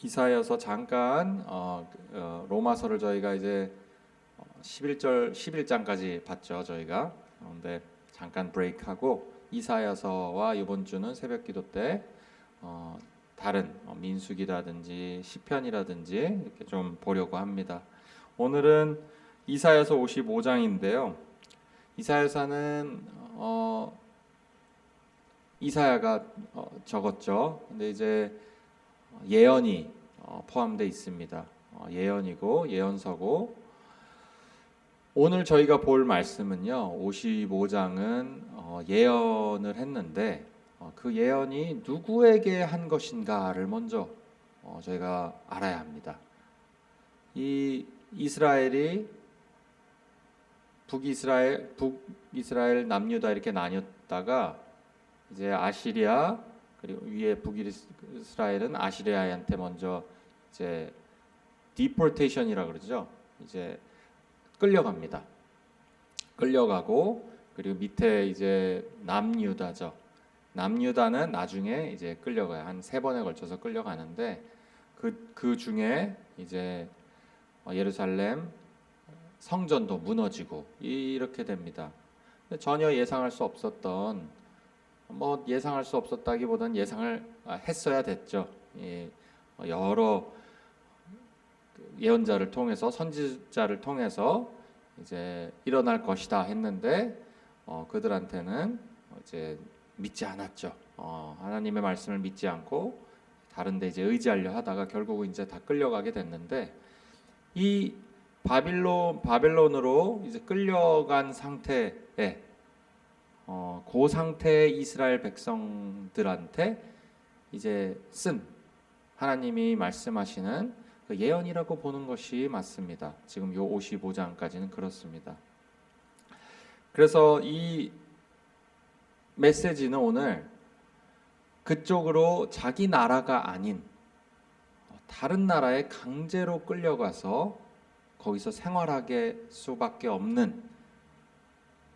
이사여서 잠깐 로마서를 저희가 이제 11장까지 봤죠 저희가. 그런데 잠깐 브레이크하고 이사여서와 이번 주는 새벽기도 때 다른 민수기라든지 시편이라든지 이렇게 좀 보려고 합니다. 오늘은 이사여서 55장인데요. 이사여서는 이사야가 적었죠. 근데 이제 예언이 포함되어 있습니다. 예언이고 예언서고, 오늘 저희가 볼 말씀은요 55장은 예언을 했는데 그 예언이 누구에게 한 것인가를 먼저 저희가 알아야 합니다. 이 이스라엘이 북이스라엘 남유다 이렇게 나뉘었다가 이제 아시리아, 그리고 위에 북이스라엘은 아시리아한테 먼저 이제 디포테이션이라 그러죠. 이제 끌려갑니다. 끌려가고, 그리고 밑에 이제 남유다죠. 남유다는 나중에 이제 끌려가요. 한 3번에 걸쳐서 끌려가는데 그 중에 이제 예루살렘 성전도 무너지고 이렇게 됩니다. 전혀 예상할 수 없었던, 예상할 수 없었다기보다는 예상을 했어야 됐죠. 여러 예언자를 통해서, 선지자를 통해서 이제 일어날 것이다 했는데 그들한테는 이제 믿지 않았죠. 하나님의 말씀을 믿지 않고 다른데 이제 의지하려 하다가 결국은 이제 다 끌려가게 됐는데, 이 바빌론으로 이제 끌려간 상태에 그 상태의 이스라엘 백성들한테 이제 쓴 하나님이 말씀하시는 그 예언이라고 보는 것이 맞습니다. 지금 요 55장까지는 그렇습니다. 그래서 이 메시지는 오늘 그쪽으로 자기 나라가 아닌 다른 나라에 강제로 끌려가서 거기서 생활하게 수밖에 없는,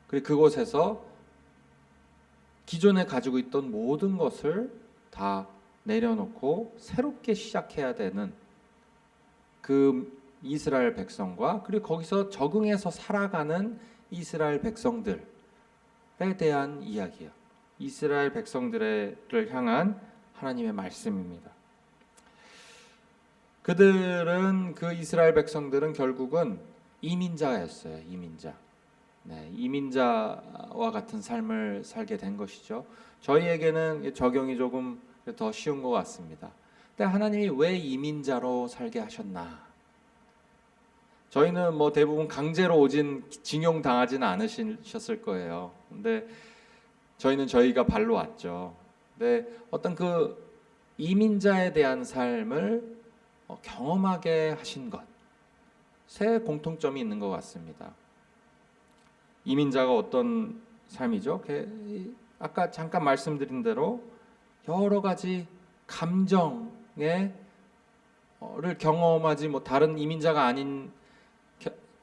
그리고 그곳에서 기존에 가지고 있던 모든 것을 다 내려놓고 새롭게 시작해야 되는 그 이스라엘 백성과, 그리고 거기서 적응해서 살아가는 이스라엘 백성들에 대한 이야기예요. 이스라엘 백성들을 향한 하나님의 말씀입니다. 그 이스라엘 백성들은 결국은 이민자였어요. 이민자. 이민자와 같은 삶을 살게 된 것이죠. 저희에게는 적용이 조금 더 쉬운 것 같습니다. 근데 하나님이 왜 이민자로 살게 하셨나? 저희는 대부분 강제로 징용 당하지는 않으셨을 거예요. 근데 저희는 저희가 발로 왔죠. 근데 어떤 그 이민자에 대한 삶을 경험하게 하신 것에 공통점이 있는 것 같습니다. 이민자가 어떤 삶이죠? 아까 잠깐 말씀드린 대로 여러 가지 감정을 경험하지 다른 이민자가 아닌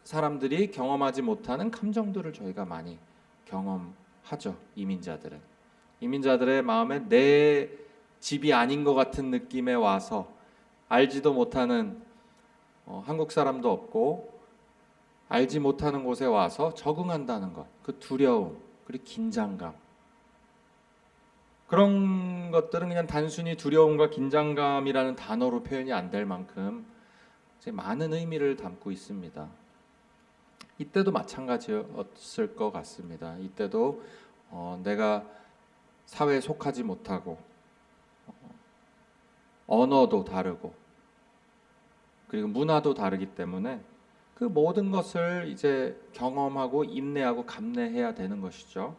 사람들이 경험하지 못하는 감정들을 저희가 많이 경험하죠. 이민자들의 마음에 내 집이 아닌 것 같은 느낌에 와서 알지도 못하는 한국 사람도 없고 알지 못하는 곳에 와서 적응한다는 것, 그 두려움, 그리고 긴장감, 그런 것들은 그냥 단순히 두려움과 긴장감이라는 단어로 표현이 안 될 만큼 많은 의미를 담고 있습니다. 이때도 마찬가지였을 것 같습니다. 이때도 내가 사회에 속하지 못하고 언어도 다르고 그리고 문화도 다르기 때문에 그 모든 것을 이제 경험하고 인내하고 감내해야 되는 것이죠.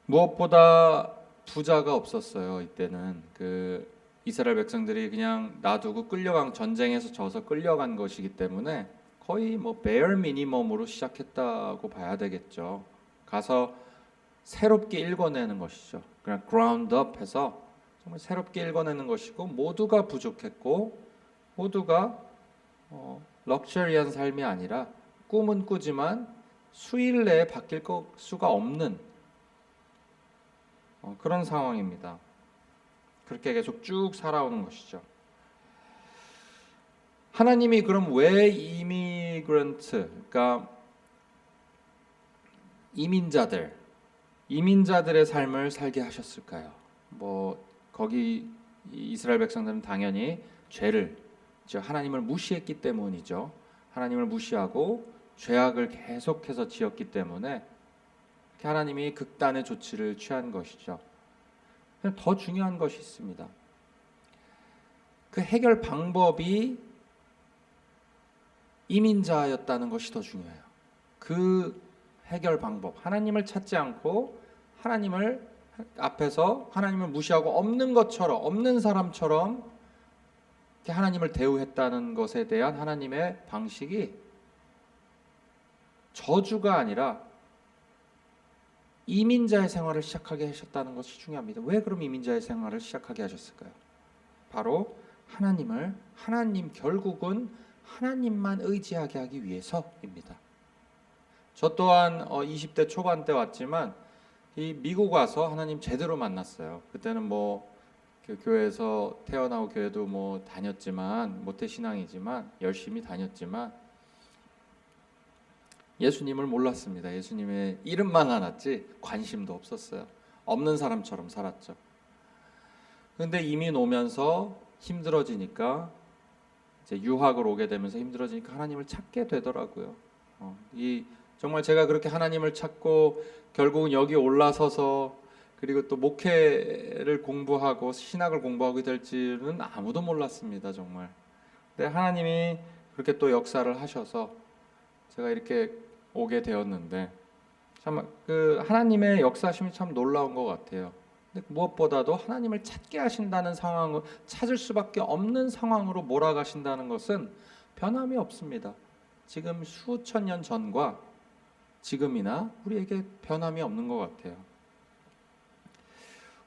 무엇보다 부자가 없었어요. 이때는 그 이스라엘 백성들이 그냥 놔두고 전쟁에서 져서 끌려간 것이기 때문에 거의 베어 미니멈으로 시작했다고 봐야 되겠죠. 가서 새롭게 읽어내는 것이죠. 그냥 그라운드 업 해서 정말 새롭게 읽어내는 것이고, 모두가 부족했고 모두가 럭셔리한 삶이 아니라 꿈은 꾸지만 수일 내에 바뀔 수가 없는 그런 상황입니다. 그렇게 계속 쭉 살아오는 것이죠. 하나님이 그럼 왜 그러니까 이민자들의 삶을 살게 하셨을까요? 뭐 거기 이스라엘 백성들은 당연히 죄를, 즉 하나님을 무시했기 때문이죠. 하나님을 무시하고 죄악을 계속해서 지었기 때문에 하나님이 극단의 조치를 취한 것이죠. 더 중요한 것이 있습니다. 그 해결 방법이 이민자였다는 것이 더 중요해요. 그 해결 방법, 하나님을 찾지 않고 하나님을 앞에서 하나님을 무시하고 없는 사람처럼 하나님을 대우했다는 것에 대한 하나님의 방식이 저주가 아니라 이민자의 생활을 시작하게 하셨다는 것이 중요합니다. 왜 그럼 이민자의 생활을 시작하게 하셨을까요? 바로 결국은 하나님만 의지하게 하기 위해서입니다. 저 또한 20대 초반 때 왔지만 이 미국 와서 하나님 제대로 만났어요. 그때는 그 교회에서 태어나고 교회도 다녔지만 모태신앙이지만 열심히 다녔지만 예수님을 몰랐습니다. 예수님의 이름만 알았지 관심도 없었어요. 없는 사람처럼 살았죠. 그런데 이민 오면서 힘들어지니까 이제 유학을 오게 되면서 힘들어지니까 하나님을 찾게 되더라고요. 정말 제가 그렇게 하나님을 찾고 결국은 여기 올라서서 그리고 또 목회를 공부하고 신학을 공부하게 될 줄은 아무도 몰랐습니다. 정말. 근데 하나님이 그렇게 또 역사를 하셔서 제가 이렇게 오게 되었는데 참 그 하나님의 역사심이 참 놀라운 것 같아요. 근데 무엇보다도 하나님을 찾게 하신다는 상황을 찾을 수밖에 없는 상황으로 몰아가신다는 것은 변함이 없습니다. 지금 수천 년 전과 지금이나 우리에게 변함이 없는 것 같아요.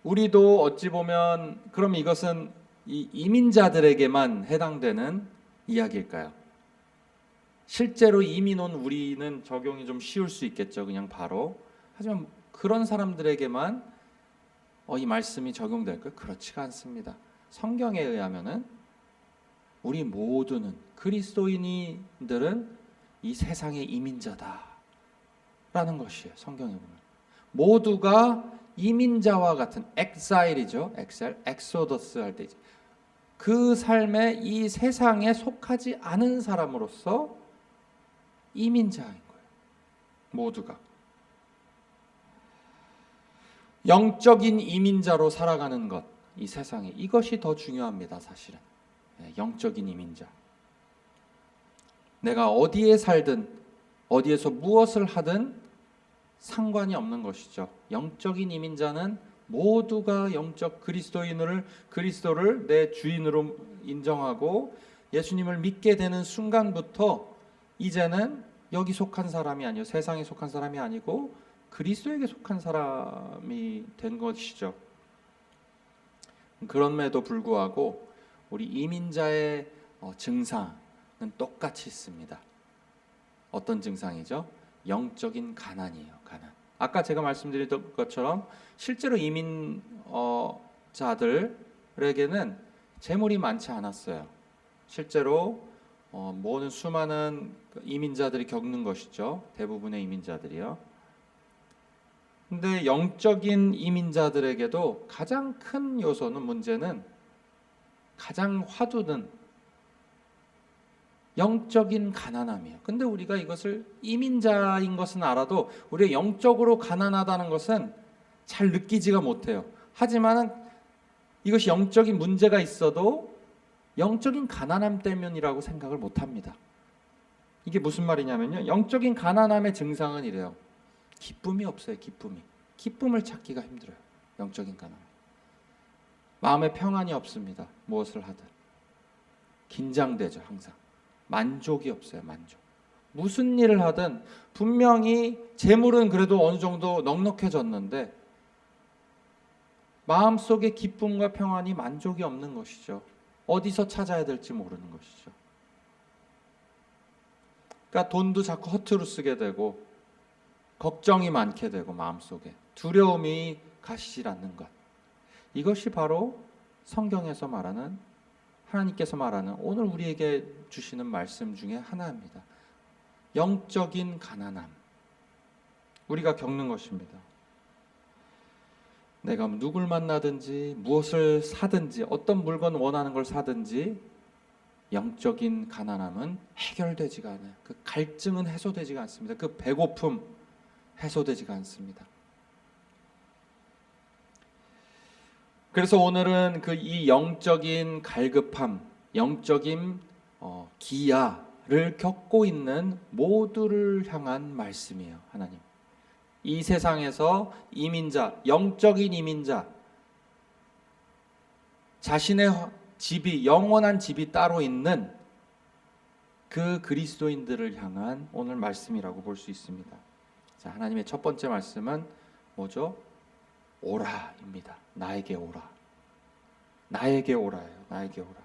우리도 어찌 보면 그럼 이것은 이 이민자들에게만 해당되는 이야기일까요? 실제로 이민 온 우리는 적용이 좀 쉬울 수 있겠죠. 그냥 바로. 하지만 그런 사람들에게만 이 말씀이 적용될까요? 그렇지가 않습니다. 성경에 의하면은 우리 모두는 그리스도인들은 이 세상의 이민자다라는 것이에요. 성경에 보면 모두가 이민자와 같은 엑사일이죠. 엑소더스 할 때 그 삶에 이 세상에 속하지 않은 사람으로서 이민자인 거예요. 모두가 영적인 이민자로 살아가는 것, 이 세상에 이것이 더 중요합니다. 사실은 영적인 이민자. 내가 어디에 살든 어디에서 무엇을 하든 상관이 없는 것이죠. 영적인 이민자는 모두가 영적 그리스도를 내 주인으로 인정하고 예수님을 믿게 되는 순간부터 이제는 여기 속한 사람이 아니요 세상에 속한 사람이 아니고 그리스도에게 속한 사람이 된 것이죠. 그럼에도 불구하고 우리 이민자의 증상은 똑같이 있습니다. 어떤 증상이죠? 영적인 가난이에요. 가난. 아까 제가 말씀드렸던 것처럼 실제로 이민자들에게는 재물이 많지 않았어요. 실제로 모든 수많은 이민자들이 겪는 것이죠. 대부분의 이민자들이요. 근데 영적인 이민자들에게도 가장 큰 문제는 가장 화두는 영적인 가난함이에요. 근데 우리가 이것을 이민자인 것은 알아도 우리가 영적으로 가난하다는 것은 잘 느끼지가 못해요. 하지만 이것이 영적인 문제가 있어도 영적인 가난함 때문이라고 생각을 못합니다. 이게 무슨 말이냐면요. 영적인 가난함의 증상은 이래요. 기쁨이 없어요. 기쁨을 찾기가 힘들어요. 영적인 가난. 마음에 평안이 없습니다. 무엇을 하든 긴장되죠. 항상. 만족이 없어요. 만족. 무슨 일을 하든 분명히 재물은 그래도 어느 정도 넉넉해졌는데 마음속에 기쁨과 평안이 만족이 없는 것이죠. 어디서 찾아야 될지 모르는 것이죠. 그러니까 돈도 자꾸 허투루 쓰게 되고 걱정이 많게 되고 마음속에 두려움이 가시질 않는 것. 이것이 바로 성경에서 말하는, 하나님께서 말하는 오늘 우리에게 주시는 말씀 중에 하나입니다. 영적인 가난함, 우리가 겪는 것입니다. 내가 누굴 만나든지 무엇을 사든지 어떤 물건 원하는 걸 사든지 영적인 가난함은 해결되지가 않아요. 그 갈증은 해소되지가 않습니다. 그 배고픔 해소되지가 않습니다. 그래서 오늘은 이 영적인 갈급함, 영적인 기야를 겪고 있는 모두를 향한 말씀이에요. 하나님, 이 세상에서 이민자, 영적인 이민자, 자신의 집이, 영원한 집이 따로 있는 그 그리스도인들을 향한 오늘 말씀이라고 볼 수 있습니다. 자, 하나님의 첫 번째 말씀은 뭐죠? 오라입니다. 나에게 오라. 나에게 오라예요. 나에게 오라.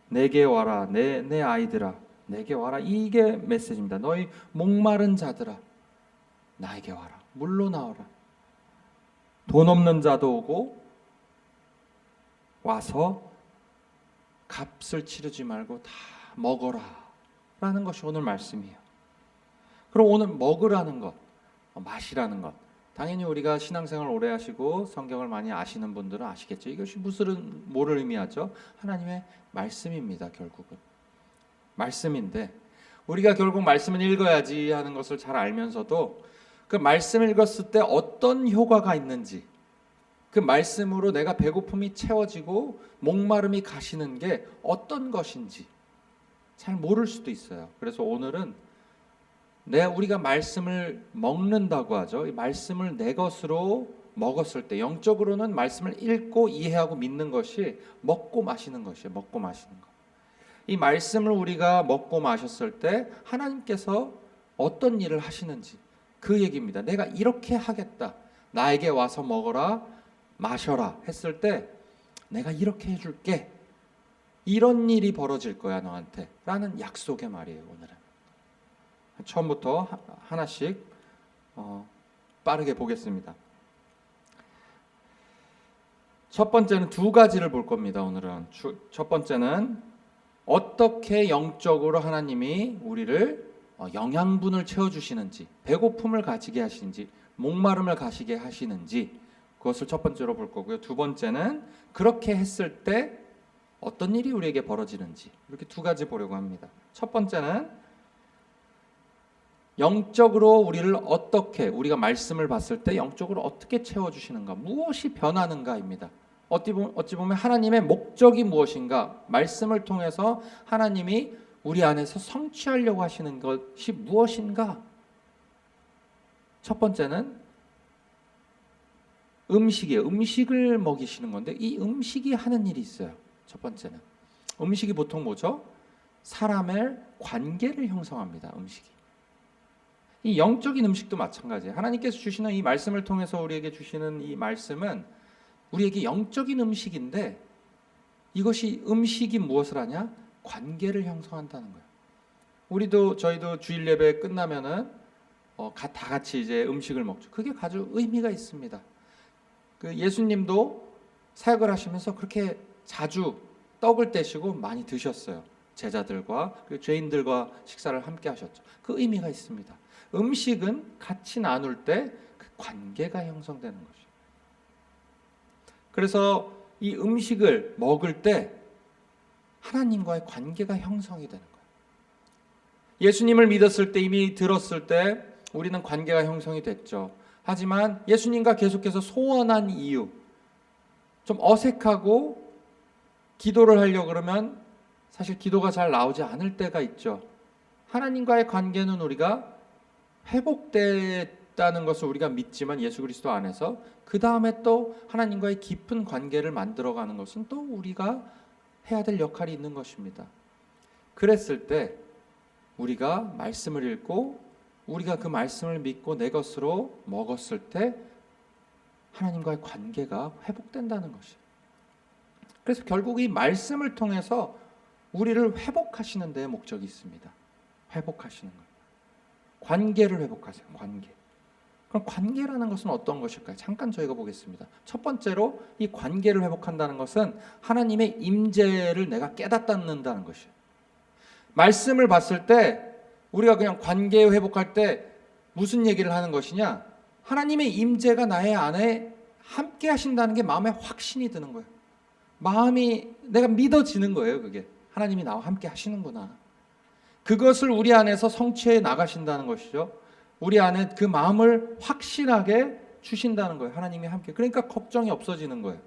내게 와라. 내 아이들아, 내게 와라. 이게 메시지입니다. 너희 목마른 자들아, 나에게 와라. 물로 나와라. 돈 없는 자도 오고 와서 값을 치르지 말고 다 먹어라 라는 것이 오늘 말씀이에요. 그럼 오늘 먹으라는 것, 마시라는 것, 당연히 우리가 신앙생활 오래 하시고 성경을 많이 아시는 분들은 아시겠죠. 이것이 뭐를 의미하죠? 하나님의 말씀입니다. 결국은 말씀인데, 우리가 결국 말씀을 읽어야지 하는 것을 잘 알면서도 그 말씀을 읽었을 때 어떤 효과가 있는지, 그 말씀으로 내가 배고픔이 채워지고 목마름이 가시는 게 어떤 것인지 잘 모를 수도 있어요. 그래서 오늘은 우리가 말씀을 먹는다고 하죠. 이 말씀을 내 것으로 먹었을 때, 영적으로는 말씀을 읽고 이해하고 믿는 것이 먹고 마시는 것이에요. 먹고 마시는 것. 이 말씀을 우리가 먹고 마셨을 때 하나님께서 어떤 일을 하시는지 그 얘기입니다. 내가 이렇게 하겠다, 나에게 와서 먹어라, 마셔라 했을 때 내가 이렇게 해줄게, 이런 일이 벌어질 거야 너한테 라는 약속의 말이에요. 오늘은 처음부터 하나씩 빠르게 보겠습니다. 첫 번째는 두 가지를 볼 겁니다. 오늘은 첫 번째는 어떻게 영적으로 하나님이 우리를 영양분을 채워주시는지, 배고픔을 가지게 하시는지, 목마름을 가시게 하시는지, 그것을 첫 번째로 볼 거고요. 두 번째는 그렇게 했을 때 어떤 일이 우리에게 벌어지는지, 이렇게 두 가지 보려고 합니다. 첫 번째는 영적으로 우리를 어떻게, 우리가 말씀을 봤을 때 영적으로 어떻게 채워주시는가, 무엇이 변하는가입니다. 어찌 보면 하나님의 목적이 무엇인가, 말씀을 통해서 하나님이 우리 안에서 성취하려고 하시는 것이 무엇인가. 첫 번째는 음식이에요. 음식을 먹이시는 건데 이 음식이 하는 일이 있어요. 첫 번째는 음식이 보통 뭐죠? 사람의 관계를 형성합니다. 음식이. 이 영적인 음식도 마찬가지예요. 하나님께서 주시는 이 말씀을 통해서 우리에게 주시는 이 말씀은 우리에게 영적인 음식인데, 이것이 음식이 무엇을 하냐? 관계를 형성한다는 거예요. 저희도 주일 예배 끝나면은 다 같이 이제 음식을 먹죠. 그게 아주 의미가 있습니다. 그 예수님도 사역을 하시면서 그렇게 자주 떡을 떼시고 많이 드셨어요. 제자들과 그 죄인들과 식사를 함께 하셨죠. 그 의미가 있습니다. 음식은 같이 나눌 때 그 관계가 형성되는 것이죠. 그래서 이 음식을 먹을 때 하나님과의 관계가 형성이 되는 거예요. 예수님을 믿었을 때, 이미 들었을 때 우리는 관계가 형성이 됐죠. 하지만 예수님과 계속해서 소원한 이유, 좀 어색하고 기도를 하려고 그러면 사실 기도가 잘 나오지 않을 때가 있죠. 하나님과의 관계는 우리가 회복됐다는 것을 우리가 믿지만 예수 그리스도 안에서 그 다음에 또 하나님과의 깊은 관계를 만들어가는 것은 또 우리가 해야 될 역할이 있는 것입니다. 그랬을 때 우리가 말씀을 읽고 우리가 그 말씀을 믿고 내 것으로 먹었을 때 하나님과의 관계가 회복된다는 것이에요. 그래서 결국 이 말씀을 통해서 우리를 회복하시는 데에 목적이 있습니다. 회복하시는 거예요. 관계를 회복하세요. 관계. 그럼 관계라는 것은 어떤 것일까요? 잠깐 저희가 보겠습니다. 첫 번째로 이 관계를 회복한다는 것은 하나님의 임재를 내가 깨닫는다는 것이에요. 말씀을 봤을 때 우리가 그냥 관계 회복할 때 무슨 얘기를 하는 것이냐? 하나님의 임재가 나의 안에 함께 하신다는 게 마음에 확신이 드는 거예요. 마음이 내가 믿어지는 거예요. 그게 하나님이 나와 함께 하시는구나. 그것을 우리 안에서 성취해 나가신다는 것이죠. 우리 안에 그 마음을 확신하게 주신다는 거예요. 하나님이 함께. 그러니까 걱정이 없어지는 거예요.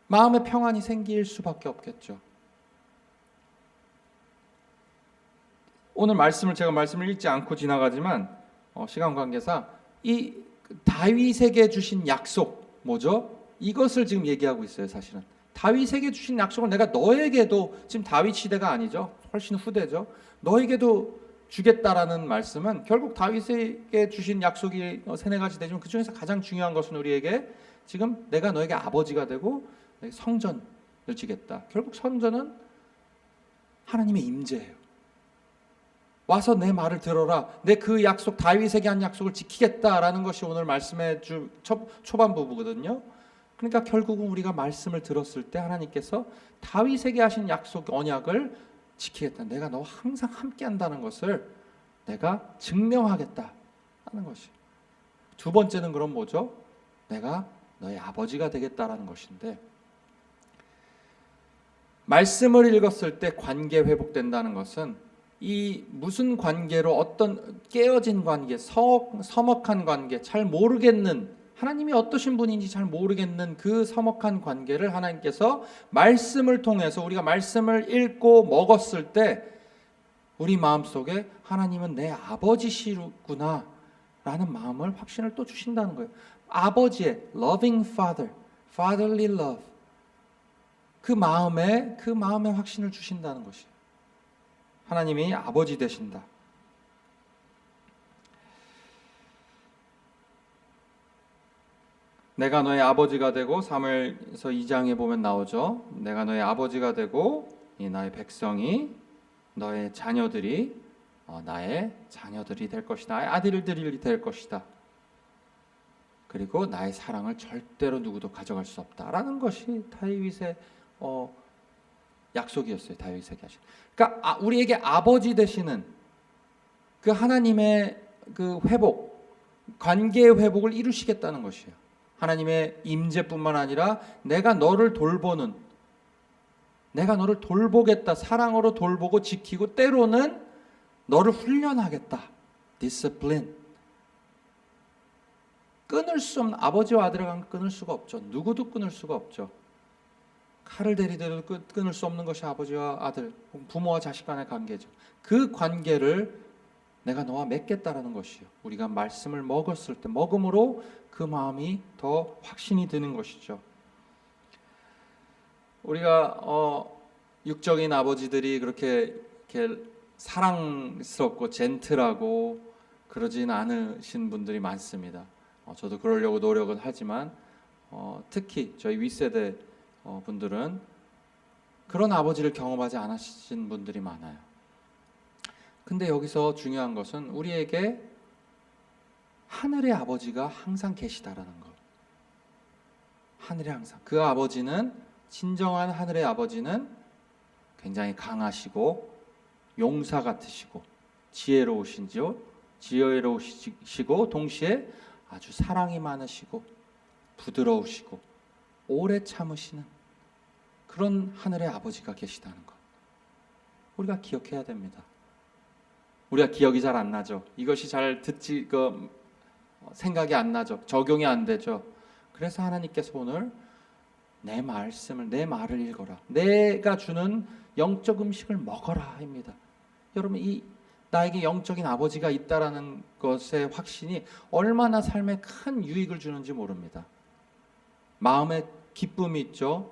마음의 평안이 생길 수밖에 없겠죠. 오늘 말씀을 읽지 않고 지나가지만 시간 관계상 이 다윗에게 주신 약속 뭐죠? 이것을 지금 얘기하고 있어요. 사실은 다윗에게 주신 약속을 내가 너에게도, 지금 다윗 시대가 아니죠. 훨씬 후대죠. 너에게도 주겠다라는 말씀은 결국 다윗에게 주신 약속이 세네 가지 되지만 그 중에서 가장 중요한 것은 우리에게 지금 내가 너에게 아버지가 되고 성전을 지겠다. 결국 성전은 하나님의 임재예요. 와서 내 말을 들어라. 내 그 약속, 다윗에게 한 약속을 지키겠다라는 것이 오늘 말씀의 초반 부분이거든요. 그러니까 결국은 우리가 말씀을 들었을 때 하나님께서 다윗에게 하신 약속, 언약을 지키겠다. 내가 너와 항상 함께 한다는 것을 내가 증명하겠다 하는 것이. 두 번째는 그럼 뭐죠? 내가 너의 아버지가 되겠다라는 것인데, 말씀을 읽었을 때 관계 회복된다는 것은 이 무슨 관계로, 어떤 깨어진 관계, 서먹한 관계, 잘 모르겠는, 하나님이 어떠신 분인지 잘 모르겠는 그 서먹한 관계를 하나님께서 말씀을 통해서, 우리가 말씀을 읽고 먹었을 때 우리 마음속에 하나님은 내 아버지시구나 라는 마음을, 확신을 또 주신다는 거예요. 아버지의 loving father, fatherly love, 그 마음에 확신을 주신다는 것이에요. 하나님이 아버지 되신다. 내가 너의 아버지가 되고, 사무엘서 2장에 보면 나오죠. 내가 너의 아버지가 되고 이 나의 백성이, 너의 자녀들이 나의 자녀들이 될 것이다. 나의 아들들이 될 것이다. 그리고 나의 사랑을 절대로 누구도 가져갈 수 없다라는 것이 다윗의 약속이었어요. 다윗에게 하신. 그러니까 우리에게 아버지 되시는 그 하나님의 그 회복, 관계의 회복을 이루시겠다는 것이에요. 하나님의 임재뿐만 아니라 내가 너를 돌보는, 내가 너를 돌보겠다, 사랑으로 돌보고 지키고 때로는 너를 훈련하겠다. discipline. 끊을 수 없는, 아버지와 아들의 관계 끊을 수가 없죠. 누구도 끊을 수가 없죠. 칼을 대리대도 끊을 수 없는 것이 아버지와 아들, 부모와 자식 간의 관계죠. 그 관계를 내가 너와 맺겠다라는 것이요. 우리가 말씀을 먹었을 때, 먹음으로 그 마음이 더 확신이 드는 것이죠. 우리가 육적인 아버지들이 그렇게 사랑스럽고 젠틀하고 그러진 않으신 분들이 많습니다. 저도 그러려고 노력은 하지만 특히 저희 윗세대 분들은 그런 아버지를 경험하지 않으신 분들이 많아요. 근데 여기서 중요한 것은 우리에게 하늘의 아버지가 항상 계시다라는 것. 하늘에 항상. 그 아버지는, 진정한 하늘의 아버지는 굉장히 강하시고 용사 같으시고 지혜로우시고 동시에 아주 사랑이 많으시고 부드러우시고 오래 참으시는 그런 하늘의 아버지가 계시다는 것. 우리가 기억해야 됩니다. 우리가 기억이 잘 안 나죠. 이것이 잘 생각이 안 나죠. 적용이 안 되죠. 그래서 하나님께서 오늘 내 말을 읽어라. 내가 주는 영적 음식을 먹어라 합니다. 여러분, 나에게 영적인 아버지가 있다라는 것의 확신이 얼마나 삶에 큰 유익을 주는지 모릅니다. 마음에 기쁨이 있죠.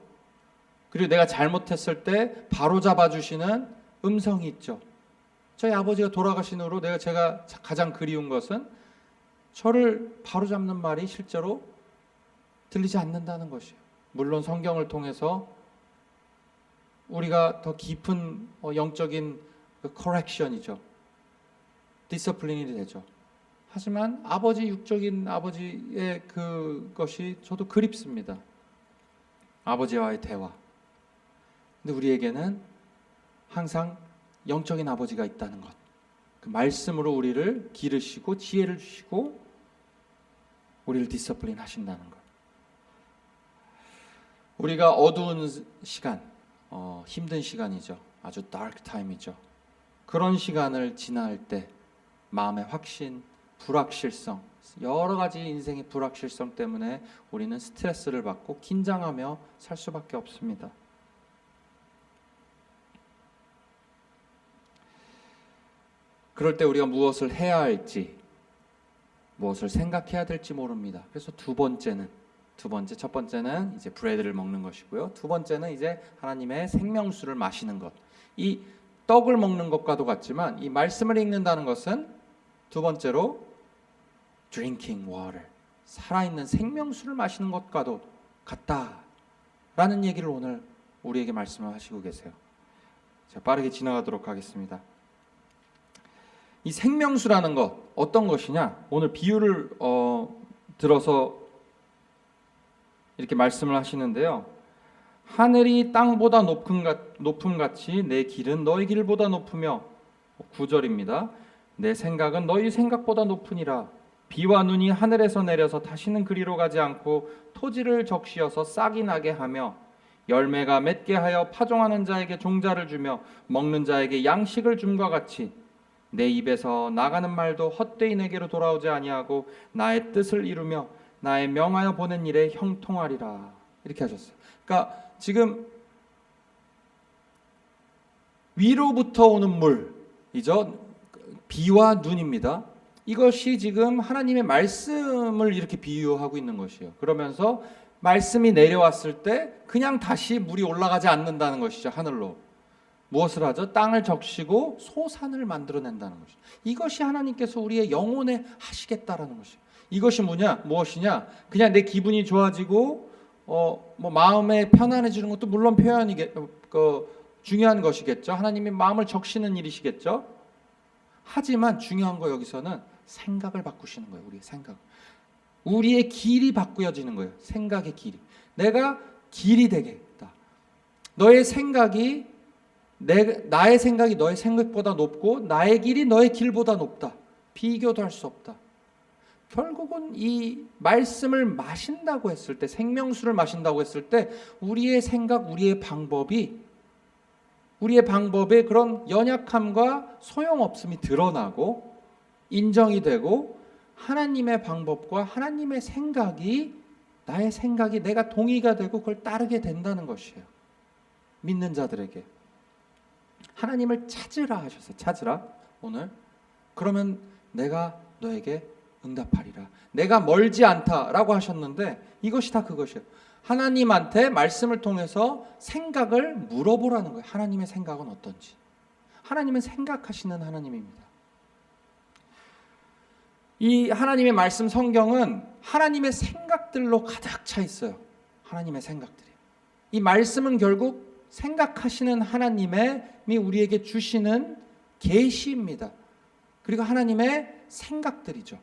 그리고 내가 잘못했을 때 바로 잡아주시는 음성이 있죠. 저희 아버지가 돌아가신 후로 제가 가장 그리운 것은 저를 바로 잡는 말이 실제로 들리지 않는다는 것이에요. 물론 성경을 통해서 우리가 더 깊은 영적인 correction이죠. 디서플린이 되죠. 하지만 아버지, 육적인 아버지의 그것이 저도 그립습니다. 아버지와의 대화. 근데 우리에게는 항상 영적인 아버지가 있다는 것. 그 말씀으로 우리를 기르시고 지혜를 주시고 우리를 디서플린 하신다는 것. 우리가 어두운 시간, 힘든 시간이죠. 아주 다크 타임이죠. 그런 시간을 지날 때 마음의 확신, 불확실성, 여러 가지 인생의 불확실성 때문에 우리는 스트레스를 받고 긴장하며 살 수밖에 없습니다. 그럴 때 우리가 무엇을 해야 할지, 무엇을 생각해야 될지 모릅니다. 그래서 첫 번째는 이제 브레드를 먹는 것이고요. 두 번째는 이제 하나님의 생명수를 마시는 것. 이 떡을 먹는 것과도 같지만 이 말씀을 읽는다는 것은 두 번째로 drinking water, 살아있는 생명수를 마시는 것과도 같다라는 얘기를 오늘 우리에게 말씀을 하시고 계세요. 자, 빠르게 지나가도록 하겠습니다. 이 생명수라는 것 어떤 것이냐? 오늘 비유를 들어서 이렇게 말씀을 하시는데요. 하늘이 땅보다 높음같이 내 길은 너희 길보다 높으며 9절입니다. 내 생각은 너희 생각보다 높으니라. 비와 눈이 하늘에서 내려서 다시는 그리로 가지 않고 토지를 적시어서 싹이 나게 하며 열매가 맺게 하여 파종하는 자에게 종자를 주며 먹는 자에게 양식을 줌과 같이 내 입에서 나가는 말도 헛되이 내게로 돌아오지 아니하고 나의 뜻을 이루며 나의 명하여 보낸 일에 형통하리라. 이렇게 하셨어요. 그러니까 지금 위로부터 오는 물이죠. 비와 눈입니다. 이것이 지금 하나님의 말씀을 이렇게 비유하고 있는 것이에요. 그러면서 말씀이 내려왔을 때 그냥 다시 물이 올라가지 않는다는 것이죠. 하늘로. 무엇을 하죠? 땅을 적시고 소산을 만들어낸다는 것이죠. 이것이 하나님께서 우리의 영혼에 하시겠다라는 것이죠. 이것이 무엇이냐? 그냥 내 기분이 좋아지고 마음에 편안해지는 것도 물론 중요한 것이겠죠. 하나님이 마음을 적시는 일이시겠죠. 하지만 중요한 거 여기서는 생각을 바꾸시는 거예요. 우리의 생각. 우리의 길이 바꾸어지는 거예요. 생각의 길이. 내가 길이 되겠다. 너의 생각이 나의 생각이 너의 생각보다 높고 나의 길이 너의 길보다 높다. 비교도 할 수 없다. 결국은 이 말씀을 마신다고 했을 때, 생명수를 마신다고 했을 때 우리의 생각, 우리의 방법의 그런 연약함과 소용없음이 드러나고 인정이 되고 하나님의 방법과 하나님의 생각이 나의 생각이 내가 동의가 되고 그걸 따르게 된다는 것이에요. 믿는 자들에게. 하나님을 찾으라 하셨어요. 찾으라 오늘. 그러면 내가 너에게 응답하리라. 내가 멀지 않다라고 하셨는데 이것이 다 그것이에요. 하나님한테 말씀을 통해서 생각을 물어보라는 거예요. 하나님의 생각은 어떤지. 하나님은 생각하시는 하나님입니다. 이 하나님의 말씀 성경은 하나님의 생각들로 가득 차 있어요. 하나님의 생각들이. 이 말씀은 결국 생각하시는 하나님이 우리에게 주시는 계시입니다. 그리고 하나님의 생각들이죠.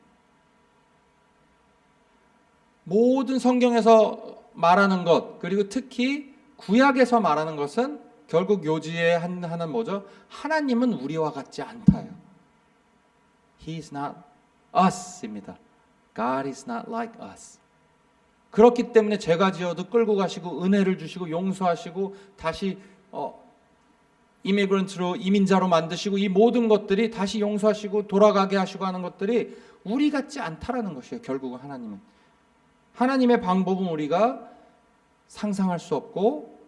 모든 성경에서 말하는 것, 그리고 특히 구약에서 말하는 것은 결국 요지에 하나는 뭐죠? 하나님은 우리와 같지 않다요. He is not us입니다. God is not like us. 그렇기 때문에 죄가 지어도 끌고 가시고 은혜를 주시고 용서하시고 다시 이미그런트로 이민자로 만드시고 이 모든 것들이 다시 용서하시고 돌아가게 하시고 하는 것들이 우리 같지 않다라는 것이에요. 결국은 하나님의 방법은 우리가 상상할 수 없고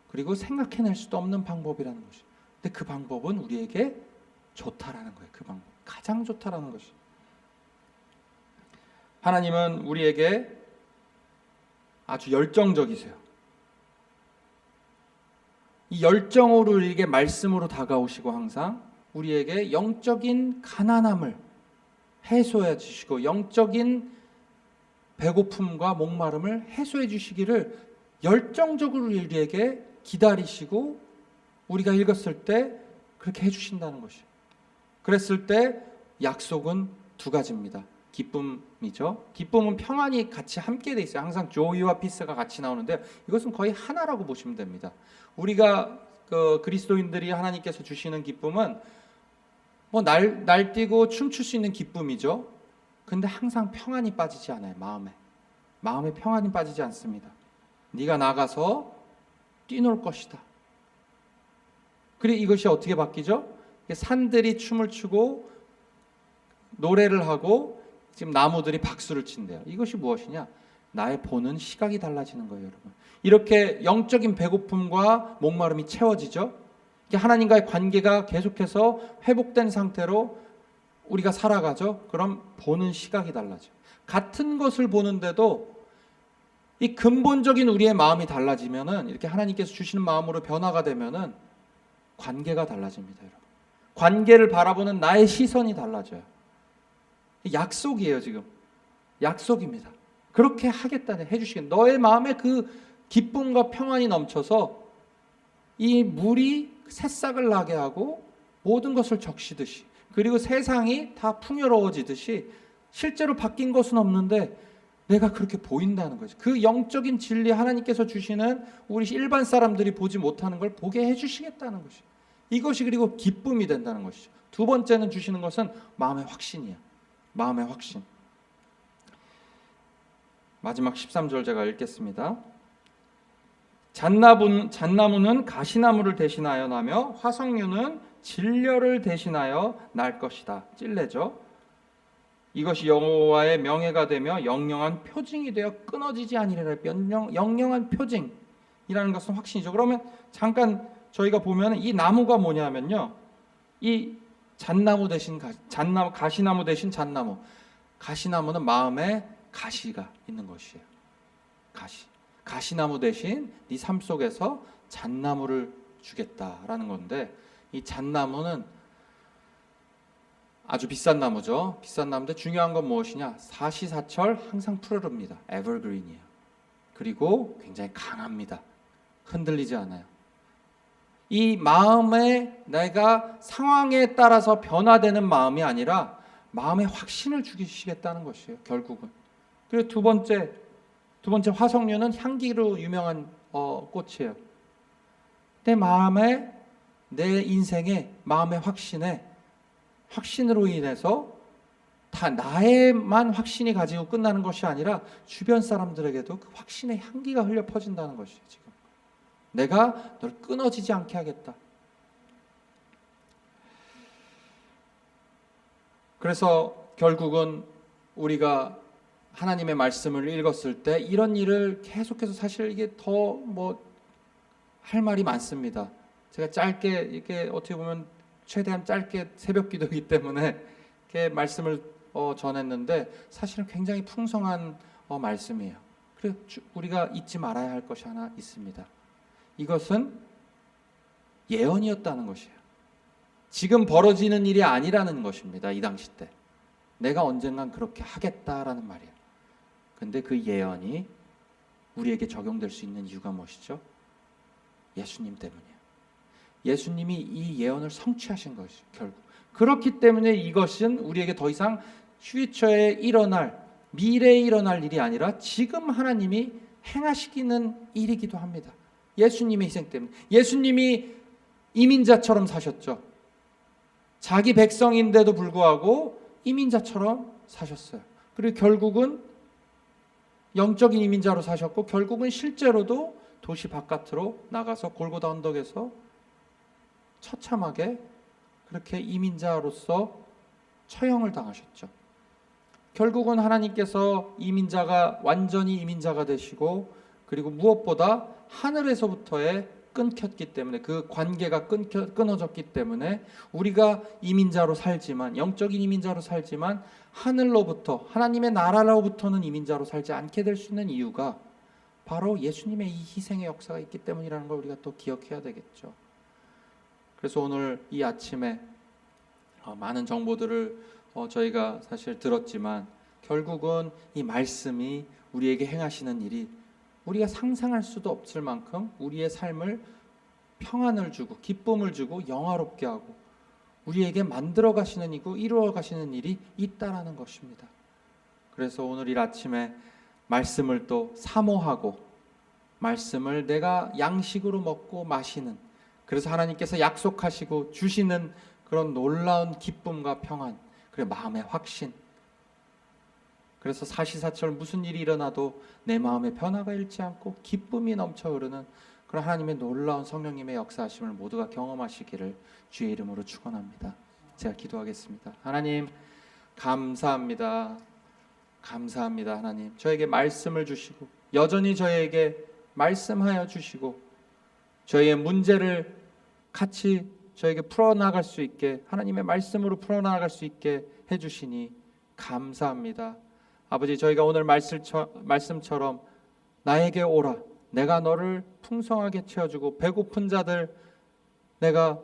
그리고 생각해낼 수도 없는 방법이라는 것이에요. 근데 그 방법은 우리에게 좋다라는 거예요. 그 방법 가장 좋다라는 것이. 하나님은 우리에게 아주 열정적이세요. 이 열정으로 우리에게 말씀으로 다가오시고 항상 우리에게 영적인 가난함을 해소해 주시고 영적인 배고픔과 목마름을 해소해 주시기를 열정적으로 우리에게 기다리시고 우리가 읽었을 때 그렇게 해주신다는 것이에요. 그랬을 때 약속은 두 가지입니다. 기쁨이죠. 기쁨은 평안이 같이 함께 돼 있어요. 항상 조이와 피스가 같이 나오는데 이것은 거의 하나라고 보시면 됩니다. 우리가 그리스도인들이 하나님께서 주시는 기쁨은 뭐 날뛰고 춤출 수 있는 기쁨이죠. 근데 항상 평안이 빠지지 않아요. 마음에 평안이 빠지지 않습니다. 네가 나가서 뛰놀 것이다. 그리고 이것이 어떻게 바뀌죠? 산들이 춤을 추고 노래를 하고 지금 나무들이 박수를 친대요. 이것이 무엇이냐? 나의 보는 시각이 달라지는 거예요, 여러분. 이렇게 영적인 배고픔과 목마름이 채워지죠. 하나님과의 관계가 계속해서 회복된 상태로 우리가 살아가죠. 그럼 보는 시각이 달라져요. 같은 것을 보는데도 이 근본적인 우리의 마음이 달라지면은, 이렇게 하나님께서 주시는 마음으로 변화가 되면은 관계가 달라집니다, 여러분. 관계를 바라보는 나의 시선이 달라져요. 약속이에요, 지금. 약속입니다. 그렇게 하겠다네, 해주시겠다. 너의 마음에 그 기쁨과 평안이 넘쳐서 이 물이 새싹을 나게 하고 모든 것을 적시듯이, 그리고 세상이 다 풍요로워지듯이 실제로 바뀐 것은 없는데 내가 그렇게 보인다는 거죠. 그 영적인 진리, 하나님께서 주시는 우리 일반 사람들이 보지 못하는 걸 보게 해주시겠다는 것이죠. 이것이 그리고 기쁨이 된다는 것이죠. 두 번째는 주시는 것은 마음의 확신이에요. 마음의 확신. 마지막 13절 제가 읽겠습니다. 잣나무는 가시나무를 대신하여 나며 화석류는 진려를 대신하여 날 것이다. 찔레죠. 이것이 여호와의 명예가 되며 영영한 표징이 되어 끊어지지 아니리라. 영영한 표징이라는 것은 확신이죠. 그러면 잠깐 저희가 보면 이 나무가 뭐냐면요, 이 잣나무 대신 가시나무 대신 잣나무. 가시나무는 마음에 가시가 있는 것이에요. 가시나무 대신 네 삶 속에서 잣나무를 주겠다라는 건데, 이 잣나무는 아주 비싼 나무죠. 비싼 나무인데 중요한 건 무엇이냐? 사시사철 항상 푸르릅니다. 에버그린이에요. 그리고 굉장히 강합니다. 흔들리지 않아요. 이 마음에 내가 상황에 따라서 변화되는 마음이 아니라 마음의 확신을 주시겠다는 것이에요, 결국은. 그리고 두 번째 화석류는 향기로 유명한 꽃이에요. 내 마음에, 내 인생에 마음의 확신으로 인해서 다 나의만 확신이 가지고 끝나는 것이 아니라 주변 사람들에게도 그 확신의 향기가 흘려 퍼진다는 것이에요. 지금 내가 널 끊어지지 않게 하겠다. 그래서 결국은 우리가 하나님의 말씀을 읽었을 때 이런 일을 계속해서, 사실 이게 더 할 말이 많습니다. 제가 짧게, 이게 어떻게 보면 최대한 짧게 새벽 기도이기 때문에 이렇게 말씀을 전했는데 사실은 굉장히 풍성한 말씀이에요. 그래서 우리가 잊지 말아야 할 것이 하나 있습니다. 이것은 예언이었다는 것이에요. 지금 벌어지는 일이 아니라는 것입니다. 이 당시 때 내가 언젠간 그렇게 하겠다라는 말이에요. 근데 그 예언이 우리에게 적용될 수 있는 이유가 무엇이죠? 예수님 때문이에요. 예수님이 이 예언을 성취하신 것이죠, 결국. 그렇기 때문에 이것은 우리에게 더 이상 퓨처에 일어날, 미래에 일어날 일이 아니라 지금 하나님이 행하시기는 일이기도 합니다. 예수님의 희생 때문에. 예수님이 이민자처럼 사셨죠. 자기 백성인데도 불구하고 이민자처럼 사셨어요. 그리고 결국은 영적인 이민자로 사셨고, 결국은 실제로도 도시 바깥으로 나가서 골고다 언덕에서 처참하게 그렇게 이민자로서 처형을 당하셨죠. 결국은 하나님께서 이민자가, 완전히 이민자가 되시고, 그리고 무엇보다 하늘에서부터의 끊겼기 때문에, 그 관계가 끊어졌기 때문에 우리가 이민자로 살지만, 영적인 이민자로 살지만 하늘로부터, 하나님의 나라로부터는 이민자로 살지 않게 될 수 있는 이유가 바로 예수님의 이 희생의 역사가 있기 때문이라는 걸 우리가 또 기억해야 되겠죠. 그래서 오늘 이 아침에 많은 정보들을 저희가 사실 들었지만, 결국은 이 말씀이 우리에게 행하시는 일이 우리가 상상할 수도 없을 만큼 우리의 삶을 평안을 주고 기쁨을 주고 영화롭게 하고 우리에게 만들어 가시는 이고 이루어 가시는 일이 있다라는 것입니다. 그래서 오늘 이 아침에 말씀을 또 사모하고 말씀을 내가 양식으로 먹고 마시는, 그래서 하나님께서 약속하시고 주시는 그런 놀라운 기쁨과 평안, 그리고 마음의 확신, 그래서 사시사철 무슨 일이 일어나도 내 마음에 변화가 잃지 않고 기쁨이 넘쳐 흐르는 그런 하나님의 놀라운 성령님의 역사하심을 모두가 경험하시기를 주의 이름으로 축원합니다. 제가 기도하겠습니다. 하나님 감사합니다. 감사합니다. 하나님 저에게 말씀을 주시고 여전히 저에게 말씀하여 주시고 저희의 문제를 같이 저에게 풀어나갈 수 있게 하나님의 말씀으로 풀어나갈 수 있게 해주시니 감사합니다. 아버지, 저희가 오늘 말씀처럼 나에게 오라, 내가 너를 풍성하게 채워주고 배고픈 자들 내가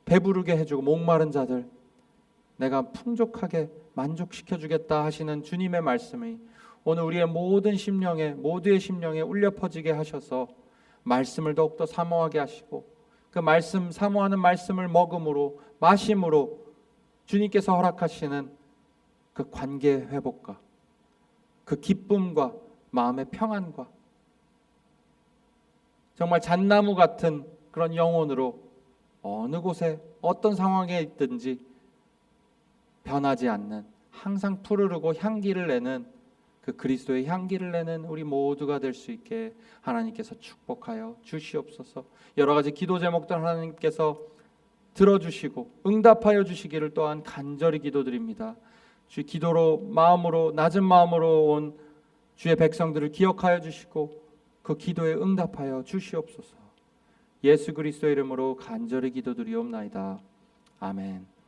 배부르게 해주고 목마른 자들 내가 풍족하게 만족시켜주겠다 하시는 주님의 말씀이 오늘 우리의 모든 심령에, 모두의 심령에 울려 퍼지게 하셔서 말씀을 더욱더 사모하게 하시고 그 말씀, 사모하는 말씀을 먹음으로 마심으로 주님께서 허락하시는 그 관계의 회복과 그 기쁨과 마음의 평안과 정말 잣나무 같은 그런 영혼으로 어느 곳에 어떤 상황에 있든지 변하지 않는, 항상 푸르르고 향기를 내는 그 그리스도의 향기를 내는 우리 모두가 될 수 있게 하나님께서 축복하여 주시옵소서. 여러 가지 기도 제목들 하나님께서 들어주시고 응답하여 주시기를 또한 간절히 기도드립니다. 주 기도로 마음으로 낮은 마음으로 온 주의 백성들을 기억하여 주시고 그 기도에 응답하여 주시옵소서. 예수 그리스도의 이름으로 간절히 기도드리옵나이다. 아멘.